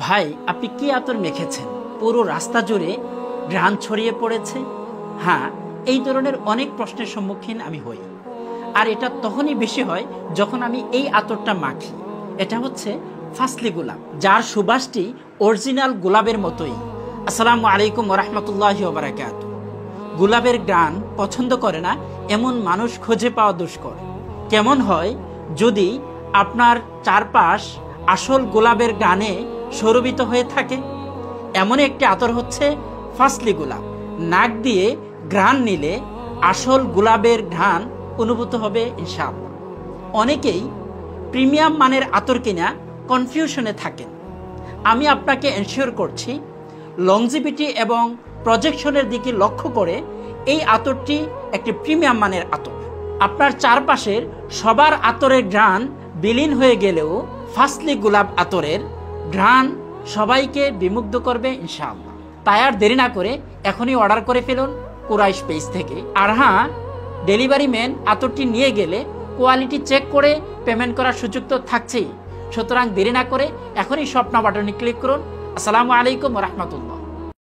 ভাই, আপনি কি আতর মেখেছেন? পুরো রাস্তা জুড়ে ঘ্রাণ ছড়িয়ে পড়েছে। হ্যাঁ, এই ধরনের অনেক প্রশ্নের সম্মুখীন আমি হই, আর এটা তখনই বেশি হয় যখন আমি এই আতরটা মাখি। এটা হচ্ছে ফাসলি গোলাপ, যার সুবাসটি অরিজিনাল গোলাপের মতোই। আসসালামু আলাইকুম ওয়া রাহমাতুল্লাহি ওয়া বারাকাতুহু। গোলাপের ঘ্রাণ পছন্দ করে না এমন মানুষ খুঁজে পাওয়া দুষ্কর। কেমন হয় যদি আপনার চারপাশ আসল গোলাপের ঘ্রাণে শোভিত হয়ে থাকে? এমন একটি আতর হচ্ছে ফাসলি গোলাপ। নাক দিয়ে ঘ্রাণ নিলে আসল গোলাপের ঘ্রাণ অনুভূত হবে ইনশাআল্লাহ। অনেকেই প্রিমিয়াম মানের আতর কিনা কনফিউশনে থাকেন। আমি আপনাকে এনশিওর করছি, লংজিভিটি এবং প্রজেকশনের দিকে লক্ষ্য করে এই আতরটি একটি প্রিমিয়াম মানের আতর। আপনার চারপাশের সবার আতরের ঘ্রাণ বিলীন হয়ে গেলেও ফাসলি গোলাপ আতরের ঘ্রাণ সবাইকে বিমুগ্ধ করবে ইনশাআল্লাহ। তাই আর দেরি না করে এখনই অর্ডার করে ফেলুন কুরাইশ পেজ থেকে। আর হ্যাঁ, ডেলিভারি ম্যান আতরটি নিয়ে গেলে কোয়ালিটি চেক করে পেমেন্ট করার সুযোগ তো থাকছেই। সুতরাং দেরি না করে এখনই শপ নাও বাটনে ক্লিক করুন। আসসালামু আলাইকুম ওয়া রাহমাতুল্লাহ।